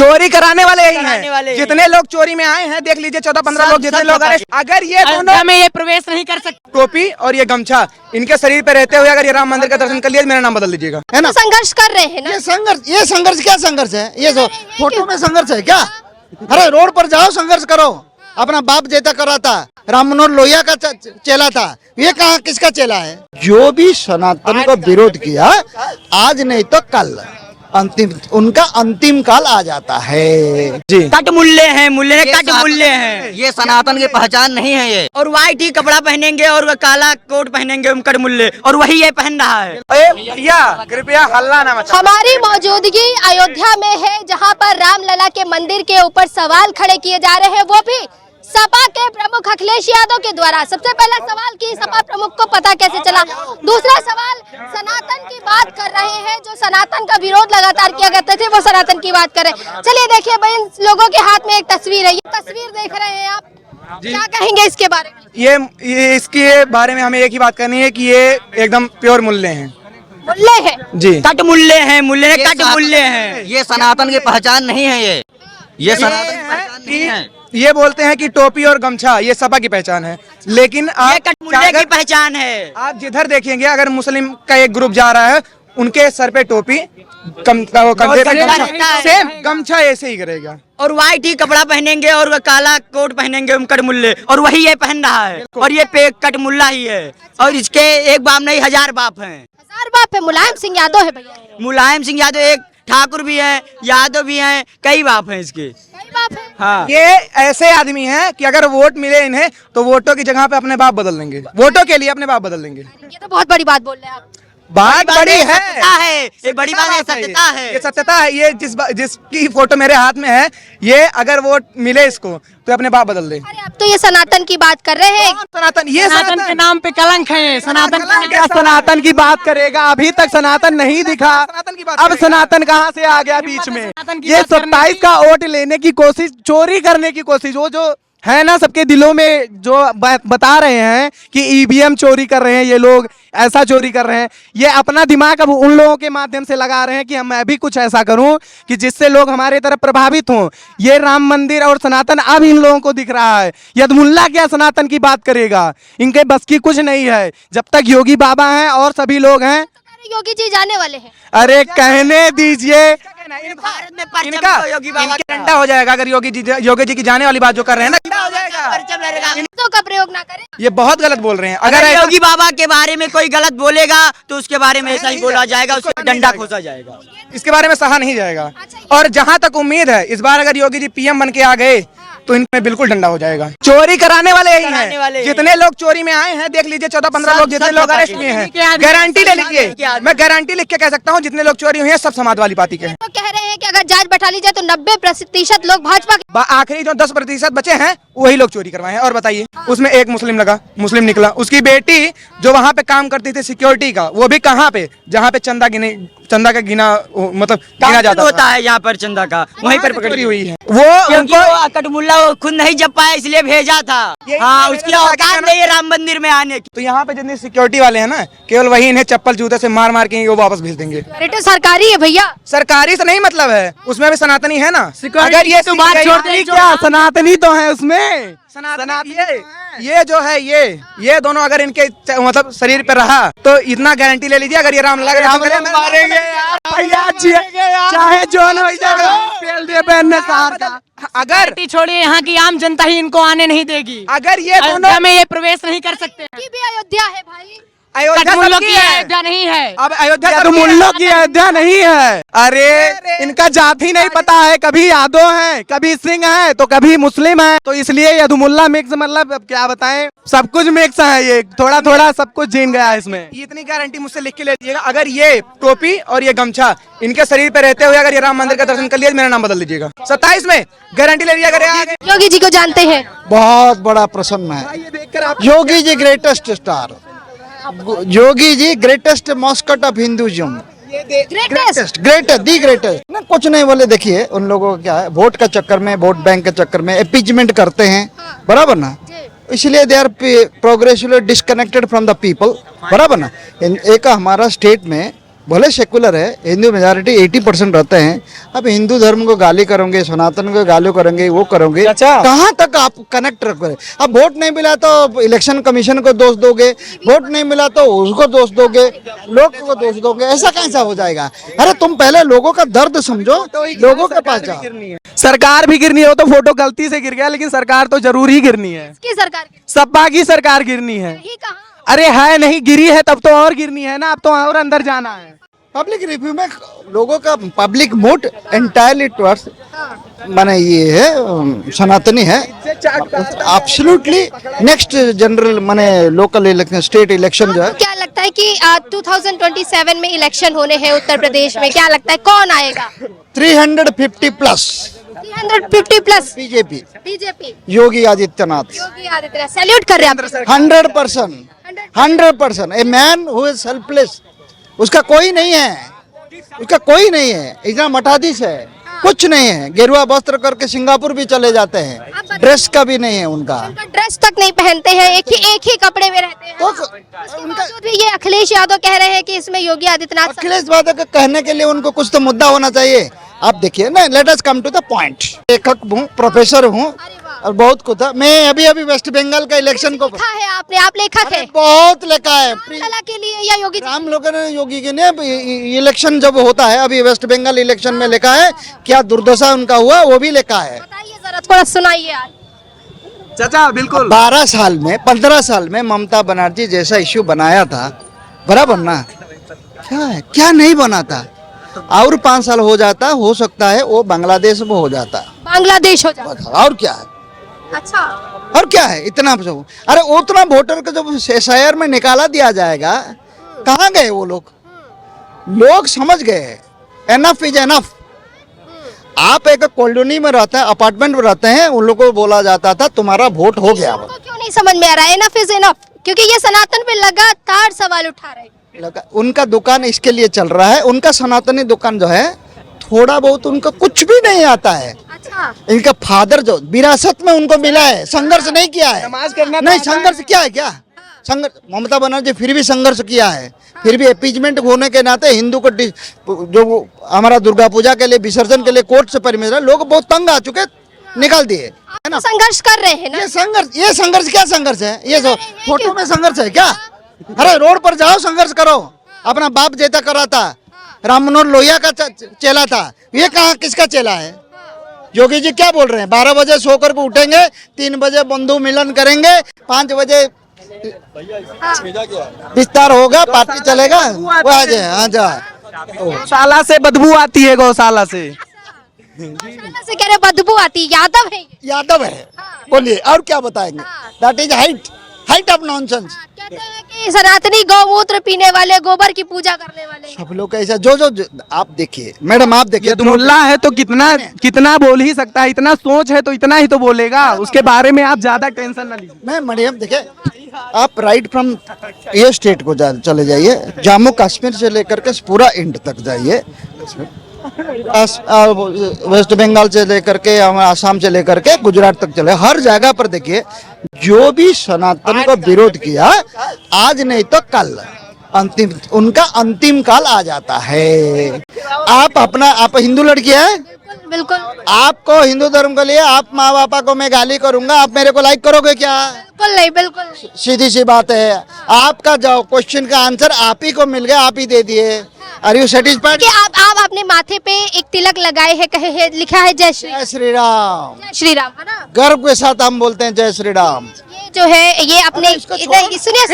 चोरी कराने वाले यही हैं। जितने लोग चोरी में आए हैं देख लीजिए, 14-15 लोग जितने लोग अरेस्ट। अगर ये दोनों में ये प्रवेश नहीं कर सकते, टोपी और ये गमछा इनके शरीर पे रहते हुए अगर ये राम मंदिर का दर्शन कर लिया मेरा नाम बदल लीजिएगा, है ना। संघर्ष कर रहे हैं ना। ये संघर्ष क्या संघर्ष है? ये जो फोटो में संघर्ष है क्या? अरे रोड पर जाओ, संघर्ष करो। अपना बाप जेता करा था, राम मनोहर लोहिया का चेला था, ये कहाँ किसका चेला है? जो भी सनातन को विरोध किया, आज नहीं तो कल उनका अंतिम काल आ जाता है जी। कट मूल्य है, मूल्य कट मूल्य है। ये सनातन की पहचान नहीं है ये। और व्हाइट ही कपड़ा पहनेंगे और काला कोट पहनेंगे हम कट मूल्य, और वही ये पहन रहा है। भैया कृपया हल्ला ना मचा। हमारी मौजूदगी अयोध्या में है, जहां पर रामलला के मंदिर के ऊपर सवाल खड़े किए जा रहे हैं, वो भी सपा के प्रमुख अखिलेश यादव के द्वारा। सबसे पहला सवाल कि सपा प्रमुख को पता कैसे चला। दूसरा सवाल, सनातन की बात कर रहे हैं, जो सनातन का विरोध लगातार किया करते थे वो सनातन की बात कर रहे हैं। चलिए देखिए भाई, इन लोगों के हाथ में एक तस्वीर है, ये तस्वीर देख रहे हैं आप, क्या कहेंगे इसके बारे में? ये इसके बारे में हमें एक ही बात करनी है कि ये एकदम प्योर मूल्य है, मूल्य है जी। कट मूल्य है, मूल्य कट मूल्य है। ये सनातन की पहचान नहीं है ये सनातन की पहचान नहीं है। ये बोलते हैं कि टोपी और गमछा ये सपा की पहचान है, लेकिन आप कट मूल्य की पहचान है। आप जिधर देखेंगे अगर मुस्लिम का एक ग्रुप जा रहा है, उनके सर पे टोपी कंधे पे गमछा, सेम गमछा ऐसे ही करेगा, और व्हाइट ही कपड़ा पहनेंगे और काला कोट पहनेंगे हम कट मूल्य, और वही ये पहन रहा है। और ये पे कट मुल्ला ही है, और इसके एक बाप नहीं 1000 बाप हैं। 1000 बाप है। मुलायम सिंह यादव है भैया। मुलायम सिंह यादव एक ठाकुर भी हैं, यादव भी हैं, कई बाप हैं इसके। कई बाप है। हाँ, ये ऐसे आदमी हैं कि अगर वोट मिले इन्हें तो वोटों की जगह पे अपने बाप बदल देंगे, वोटों के लिए अपने बाप बदल देंगे। ये तो बहुत बड़ी बात बोल रहे हैं आप। बात बड़ी है, सत्यता है, ये बड़ी बात है, सत्यता है। ये सत्यता है। ये जिसकी फोटो मेरे हाथ में है, ये अगर वोट मिले इसको तो अपने बाप बदल दे। अरे अब तो ये सनातन की बात कर रहे हैं। सनातन, ये सनातन के नाम पे कलंक है। सनातन की बात करेगा, अभी तक सनातन नहीं दिखा, सनातन की बात अब सनातन कहाँ से आ गया बीच में? ये 27 का वोट लेने की कोशिश, चोरी करने की कोशिश, वो जो है ना सबके दिलों में जो बता रहे हैं कि ईवीएम चोरी कर रहे हैं ये लोग, ऐसा चोरी कर रहे हैं, ये अपना दिमाग अब उन लोगों के माध्यम से लगा रहे हैं कि मैं भी कुछ ऐसा करूं कि जिससे लोग हमारे तरफ प्रभावित हों। ये राम मंदिर और सनातन अब इन लोगों को दिख रहा है। यदमुल्ला क्या सनातन की बात करेगा, इनके बस की कुछ नहीं है। जब तक योगी बाबा हैं और सभी लोग हैं, योगी जी जाने वाले हैं। अरे कहने दीजिए, इनका डंडा हो जाएगा अगर योगी जी की जाने वाली बात जो कर रहे हैं ना, डंडा हो जाएगा। तो का प्रयोग ना करें। ये बहुत गलत बोल रहे हैं। अगर योगी बाबा के बारे में कोई गलत बोलेगा तो उसके बारे में ऐसा ही बोला जाएगा, उसका डंडा खोसा जाएगा, इसके बारे में सहा नहीं जाएगा। और जहां तक उम्मीद है इस बार अगर योगी जी पीएम बन के आ गए तो इनमें बिल्कुल डंडा हो जाएगा। चोरी कराने वाले यही हैं। जितने लोग चोरी में आए हैं देख लीजिए, 14-15 लोग जितने लोग अरेस्ट हुए हैं, गारंटी ले लीजिए, मैं गारंटी लिख के कह सकता हूँ जितने लोग चोरी हुए हैं सब समाजवादी पार्टी के हैं। तो कह रहे हैं कि अगर जांच बैठा ली जाए तो 90% लोग भाजपा के। आखिरी जो 10% बचे हैं वही लोग चोरी करवाए हैं। और बताइए, उसमें एक मुस्लिम निकला, उसकी बेटी जो वहाँ पे काम करती थी सिक्योरिटी का, वो भी कहाँ पे, जहाँ पे चंदा का गिना मतलब गिना जाता होता है, यहाँ पर चंदा का वहीं पर पकड़ी हुई है। वो उनको कटमुल्ला खुद नहीं जब पाया इसलिए भेजा था। हाँ, उसकी औकात नहीं है राम मंदिर में आने की। तो यहाँ पे जितने सिक्योरिटी वाले हैं ना, केवल वही इन्हें चप्पल जूते से मार के वो वापस भेज देंगे। तो सरकारी है भैया, सरकारी से नहीं मतलब है, उसमें भी सनातनी है ना। अगर ये तो बात छोड़ते क्या, सनातनी तो है उसमें। ये जो है ये दोनों अगर इनके मतलब शरीर पे रहा तो इतना गारंटी ले लीजिए, अगर ये राम मारेंगे चाहे जो अगर छोड़िए, यहाँ की आम जनता ही इनको आने नहीं देगी। अगर ये दोनों में ये प्रवेश नहीं कर सकते। ये भी अयोध्या है भाई, अयोध्या की अयोध्या नहीं है। अब अयोध्या तो मुल्लों की अयोध्या नहीं है। अरे इनका जाति नहीं पता है, कभी यादव हैं, कभी सिंह हैं, तो कभी मुस्लिम हैं, तो इसलिए यदुमुल्ला मिक्स, मतलब क्या बताएं, सब कुछ मिक्स है। ये थोड़ा थोड़ा सब कुछ जीन गया है इसमें। इतनी गारंटी मुझसे लिख के ले लीजिएगा, अगर ये टोपी और ये गमछा इनके शरीर पे रहते हुए अगर ये राम मंदिर का दर्शन कर लिया मेरा नाम बदल लीजिएगा। 27 में गारंटी ले लीजिएगा। योगी जी को जानते हैं, बहुत बड़ा प्रसन्न है। Yogi ji greatest star, Yogi ji greatest mascot of Hinduism, greatest ना कुछ नहीं बोले। देखिए उन लोगों का क्या है, वोट का चक्कर में, वोट बैंक के चक्कर में अपीजमेंट करते हैं, बराबर ना, इसलिए they are progressively disconnected from the people, बराबर ना। एक हमारा स्टेट में भले सेकुलर है, हिंदू मेजॉरिटी 80% रहते हैं। अब हिंदू धर्म को गाली करोगे, सनातन को गाली करेंगे, वो करोगे, अच्छा। कहाँ तक आप कनेक्ट रखोगे? अब वोट नहीं मिला तो इलेक्शन कमीशन को दोष दोगे, वोट नहीं मिला तो उसको दोष दोगे, लोग को दोष दोगे, ऐसा कैसा हो जाएगा? अरे तुम पहले लोगों का दर्द समझो, लोगों के पास जाओ। सरकार भी गिरनी हो तो फोटो गलती से गिर गया, लेकिन सरकार तो जरूर ही गिरनी है। किस सरकार की? सपा की सरकार गिरनी है। यही कहा। अरे है नहीं, गिरी है तब तो और गिरनी है ना, अब तो और अंदर जाना है। पब्लिक रिव्यू में लोगों का पब्लिक मूड एंटायरली टुवर्ड्स माने ये है सनातनी है। एब्सोल्युटली नेक्स्ट जनरल माने लोकल इलेक्शन, स्टेट इलेक्शन जो है, क्या लगता है कि 2027 में इलेक्शन होने हैं उत्तर प्रदेश में, क्या लगता है कौन आएगा? 350 plus 350 plus BJP, BJP, Yogi Adityanath, Yogi Adityanath. Salute कर रहे हैं आप। 100%, a man who is helpless. उसका कोई नहीं है, उसका कोई नहीं है, इतना मठाधीश है, कुछ नहीं है। गेरुआ वस्त्र करके सिंगापुर भी चले जाते हैं, ड्रेस का भी नहीं है उनका, उनका ड्रेस तक नहीं पहनते हैं, एक ही कपड़े में रहते हैं। तो उसके बावजूद भी ये अखिलेश यादव कह रहे हैं कि इसमें योगी आदित्यनाथ। अखिलेश यादव के कहने के लिए उनको कुछ तो मुद्दा होना चाहिए। आप देखिए ना, let us come to the point. लेखक हूँ, प्रोफेसर हूँ और बहुत कुछ है। मैं अभी वेस्ट बंगाल का इलेक्शन को लिखा है आपने, आप लेखक है। बहुत लिखा है रामलला के लिए या योगी जी? राम लोगों ने, योगी के ने इलेक्शन जब होता है, अभी वेस्ट बंगाल इलेक्शन में लिखा है, क्या दुर्दशा उनका हुआ वो भी लिखा है। बताइए जरा, थोड़ा सुनाइए यार। चाचा बिल्कुल 12 साल में 15 साल में ममता बनर्जी जैसा इश्यू बनाया था, बराबर ना? क्या है, क्या नहीं बना था? और 5 साल हो जाता, हो सकता है वो बांग्लादेश में हो जाता, बांग्लादेश हो जाए। और क्या है? अच्छा, और क्या है इतना सब? अरे उतना वोटर को जब शहर में निकाला दिया जाएगा, कहाँ गए वो लोग? लोग समझ गए एनफ इज एनफ। आप एक कॉलोनी में रहते हैं, अपार्टमेंट में रहते हैं, उन लोगों को बोला जाता था तुम्हारा वोट हो गया। उनको क्यों नहीं समझ में आ रहा है एनफ इज एनफ? क्योंकि ये सनातन पे लगातार सवाल उठा रहे हैं। उनका दुकान इसके लिए चल रहा है, उनका सनातनी दुकान जो है, थोड़ा बहुत उनको कुछ भी नहीं आता है। अच्छा, इनका फादर जो विरासत में उनको मिला है, संघर्ष नहीं किया है। नहीं, संघर्ष किया है क्या? संघर्ष ममता बनर्जी फिर भी संघर्ष किया है, फिर भी अपीजमेंट होने के नाते हिंदू को जो हमारा दुर्गा पूजा के लिए, विसर्जन के लिए कोर्ट से परमिशन, लोग बहुत तंग आ चुके, निकाल दिए, है ना? संघर्ष कर रहे हैं ना। ये संघर्ष क्या संघर्ष है? ये जो फोटो में संघर्ष है क्या? अरे रोड पर जाओ, संघर्ष करो। अपना बाप जेता करा था, राम मनोहर लोहिया का चेला था, ये कहाँ किसका चेला है? योगी जी क्या बोल रहे हैं? 12 बजे सोकर के उठेंगे, 3 बजे बंधु मिलन करेंगे, 5 बजे विस्तार होगा, पार्टी चलेगा। वो आ जाए, हाँ जा। गौशाला से बदबू आती है, गौशाला से। से कह रहे बदबू आती, यादव है ये। यादव है, बोलिए और क्या बताएंगे? That is height of nonsense. कहते हैं कि सनातनी गौमूत्र पीने वाले, गोबर की पूजा करने वाले। सब लोग ऐसा जो आप देखिए मैडम, आप देखिए, मुल्ला है तो कितना बोल ही सकता है, इतना सोच है तो इतना ही तो बोलेगा, उसके बारे में आप ज्यादा टेंशन ना लीजिए। मैं मैडम देखिए, आप राइट फ्रॉम ये स्टेट को चले जाइए, जम्मू कश्मीर से लेकर के पूरा इंड तक जाइए, वेस्ट बंगाल से लेकर के आसाम से लेकर के गुजरात तक चले, हर जगह पर देखिए, जो भी सनातन को विरोध किया, आज नहीं तो कल उनका अंतिम काल आ जाता है। आप हिंदू लड़की है, बिल्कुल आपको हिंदू धर्म के लिए आप माँ बापा को मैं गाली करूंगा, आप मेरे को लाइक करोगे क्या? बिल्कुल नहीं, बिल्कुल सीधी सी बात है। आपका जो क्वेश्चन का आंसर आप ही को मिल गया, आप ही दे दिए। Are you satisfied? आप अपने माथे पे एक तिलक लगाए है, कहे है, लिखा है जय श्री राम, जय श्री राम, है ना? गर्व के साथ हम बोलते हैं जय श्री राम। ये जो है, ये अपने सुनिए,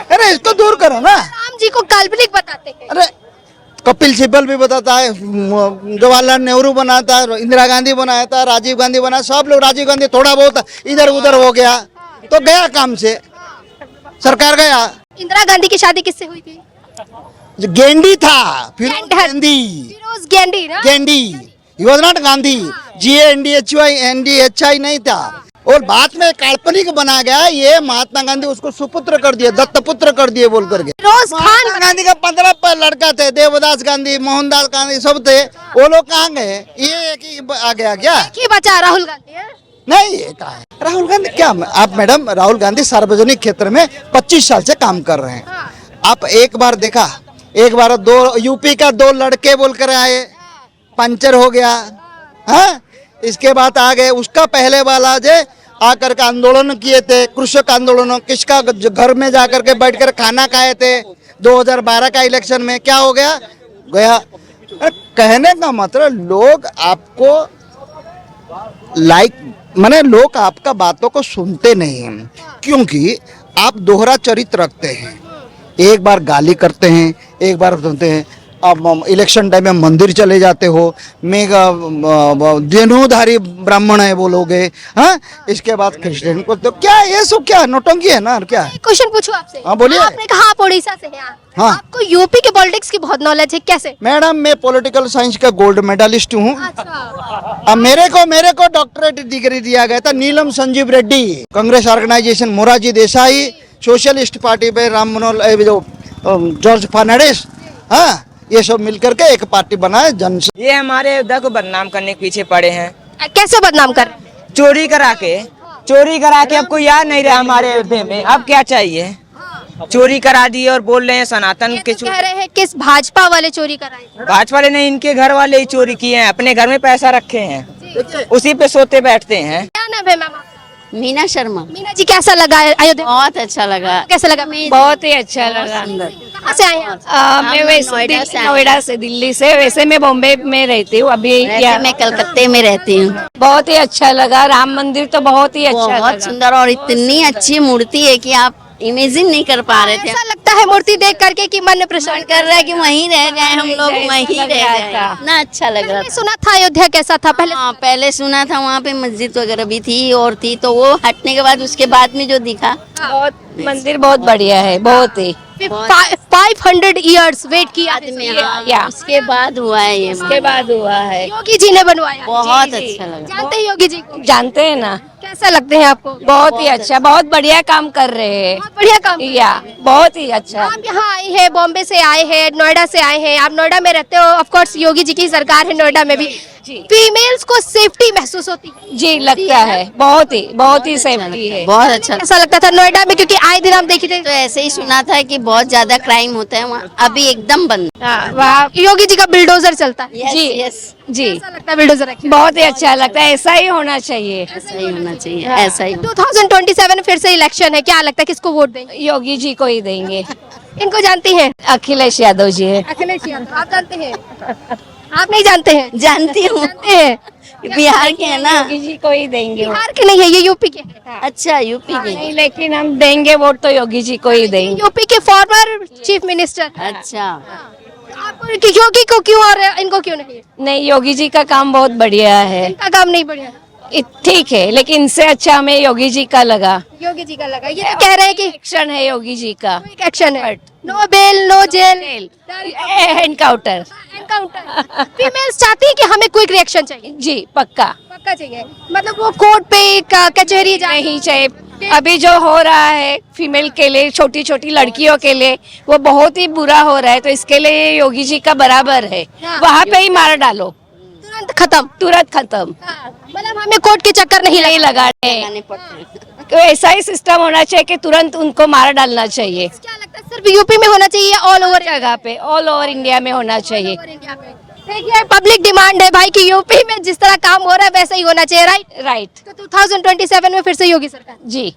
अरे इसको दूर करो ना। राम जी को काल्पनिक बताते हैं। अरे कपिल सिब्बल भी बताता है, जवाहरलाल नेहरू बनाता है, इंदिरा गांधी बनाया था, राजीव गांधी बनाया, सब लोग। राजीव गांधी थोड़ा बहुत इधर उधर हो गया तो गया काम से, सरकार गया। इंदिरा गांधी की शादी किससे हुई थी? गेंडी था, फिरोज गेंडी ना? गेंडी, ही वाज नॉट गांधी। GANDHY नहीं था, और बाद में काल्पनिक बना गया। ये महात्मा गांधी उसको सुपुत्र कर दिए, दत्तपुत्र कर दिए बोल करके। फिरोज खान महात्मा गांधी का 15 लड़का थे, देवदास गांधी, मोहनदास गांधी सब थे, वो लोग कहाँ गए? ये एक ही आ गया क्या? की बचा राहुल गांधी है? नहीं, ये कहा है राहुल गांधी क्या? आप मैडम, राहुल गांधी सार्वजनिक क्षेत्र में 25 साल से काम कर रहे हैं। आप एक बार देखा, एक बार दो यूपी का 2 लड़के बोलकर आए, पंचर हो गया, हाँ। इसके बाद आ गए, उसका पहले वाला जो आकर के आंदोलन किए थे, कृषक आंदोलन, किसका घर में जाकर के बैठकर खाना खाए थे 2012 का इलेक्शन में, क्या हो गया गया। कहने का मतलब लोग आपको माने लोग आपका बातों को सुनते नहीं हैं, क्योंकि आप दोहरा चरित्र रखते हैं। एक बार गाली करते हैं, एक बार सुनते हैं, अब इलेक्शन टाइम में मंदिर चले जाते हो, मेगा देनुधारी ब्राह्मण है बोलोगे, हाँ। इसके बाद क्रिश्चियन को तो क्या ये सब क्या नौटंकी है ना, क्या क्वेश्चन पूछूं आपसे? हाँ, बोलिए। आपने कहा आप उड़ीसा से हैं। हाँ। आपको यूपी के पॉलिटिक्स की बहुत नॉलेज है, कैसे? मैडम मैं पॉलिटिकल साइंस का गोल्ड मेडलिस्ट हूँ। अच्छा। अब मेरे को डॉक्टरेट डिग्री दिया गया था Neelam Sanjiva Reddy, Congress organisation, Morarji Desai, socialist party पे राम मनोहर जॉर्ज फर्नांडिस, हाँ, ये सब मिलकर के एक पार्टी बनाए जन। ये हमारे अयोध्या को बदनाम करने के पीछे पड़े हैं। कैसे बदनाम कर? चोरी करा के अब कोई याद नहीं रहा हमारे अयोध्या में। अब क्या चाहिए? चोरी करा दिए और बोल रहे हैं सनातन के तो कह रहे हैं किस भाजपा वाले चोरी कराए। भाजपा वाले नहीं, इनके घर वाले ही चोरी किए हैं, अपने घर में पैसा रखे हैं, उसी पे सोते बैठते हैं। क्या नाम है मैम? मीना शर्मा। मीना जी, कैसा लगा अयोध्या? बहुत अच्छा लगा। कैसा लगा? बहुत ही अच्छा लगा। कहाँ से आए हैं आप? मैं वैसे नोएडा से, दिल्ली से। वैसे मैं बॉम्बे में रहती हूँ अभी, मैं कलकत्ते में रहती हूँ। बहुत ही अच्छा लगा। राम मंदिर तो बहुत ही अच्छा लगा। बहुत सुंदर और इतनी अच्छी मूर्ति है कि आप इमेजिन नहीं कर पा रहे थे। ऐसा लगता है मूर्ति देख करके कि मन प्रसन्न कर रहा है कि वहीं रह गए हम लोग, वहीं रह गए। इतना अच्छा लग रहा था। सुना था अयोध्या कैसा था पहले? हाँ, पहले सुना था, वहाँ पे मस्जिद वगैरह भी थी और थी, तो वो हटने के बाद उसके बाद में जो दिखा, बहुत मंदिर बहुत बढ़िया है, बहुत ही। 500 इयर्स वेट किया या उसके बाद हुआ है, ये उसके बाद हुआ है। योगी जी ने बनवाया। बहुत अच्छा लगा। जानते हैं योगी जी को? जानते हैं ना। कैसा लगते हैं आपको? बहुत ही अच्छा, बहुत बढ़िया काम कर रहे हैं। बहुत बढ़िया काम। या बहुत ही अच्छा। आप यहाँ आए हैं, बॉम्बे से आए हैं, नोएडा से आए हैं, आप नोएडा में रहते हो, ऑफ कोर्स योगी जी की सरकार है नोएडा में भी। फीमेल्स को सेफ्टी महसूस होती है? जी, लगता है बहुत ही सेफ्टी है। बहुत अच्छा। ऐसा लगता था नोएडा में, क्योंकि आए दिन हम देखे थे तो ऐसे ही सुना था कि बहुत ज्यादा क्राइम होता है वहाँ, अभी एकदम बंद। वहाँ योगी जी का बुलडोजर चलता है। जी जी, ऐसा लगता है बुलडोजर बहुत ही अच्छा लगता है। ऐसा ही होना चाहिए, ऐसा ही होना चाहिए, ऐसा ही। 2027 फिर से इलेक्शन है, क्या लगता है किसको वोट देंगे? योगी जी को ही देंगे। इनको जानती हैं? अखिलेश यादव जी है। अखिलेश यादव आप जानते हैं? आप नहीं जानते हैं? जानती हूँ, जानते हैं? बिहार के है ना, योगी जी को ही देंगे। बिहार के नहीं है, ये यूपी के हैं। अच्छा, यूपी के नहीं, लेकिन हम देंगे वोट तो योगी जी को ही देंगे। यूपी के फॉर्मर चीफ मिनिस्टर। अच्छा, आपको योगी को क्यों और इनको क्यों नहीं? नहीं, योगी जी का काम बहुत बढ़िया है। इनका काम नहीं बढ़िया? ठीक है, लेकिन इनसे अच्छा हमें योगी जी का लगा। योगी जी का लगा। ये तो कह रहे हैं कि एक्शन है योगी जी का। एक्शन है, no bail no jail encounter. Encounter. Females चाहती है कि हमें क्विक रिएक्शन चाहिए। जी, पक्का पक्का चाहिए। मतलब वो कोर्ट पे कचहरी नहीं चाहिए। अभी जो हो रहा है फीमेल के लिए, छोटी छोटी लड़कियों के लिए, वो बहुत ही बुरा हो रहा है, तो इसके लिए योगी जी का बराबर है। वहाँ पे ही मार डालो, तुरंत खत्म। मतलब हमें कोर्ट के चक्कर नहीं लगाने पड़ते। ऐसा ही सिस्टम होना चाहिए कि तुरंत उनको मार डालना चाहिए। क्या लगता है सिर्फ यूपी में होना चाहिए, ऑल ओवर जगह पे, ऑल ओवर इंडिया में होना चाहिए? देखिए, पब्लिक डिमांड है भाई कि यूपी में जिस तरह काम हो रहा है वैसा ही होना चाहिए। Right right. तो 2027 में फिर से योगी सरकार। जी।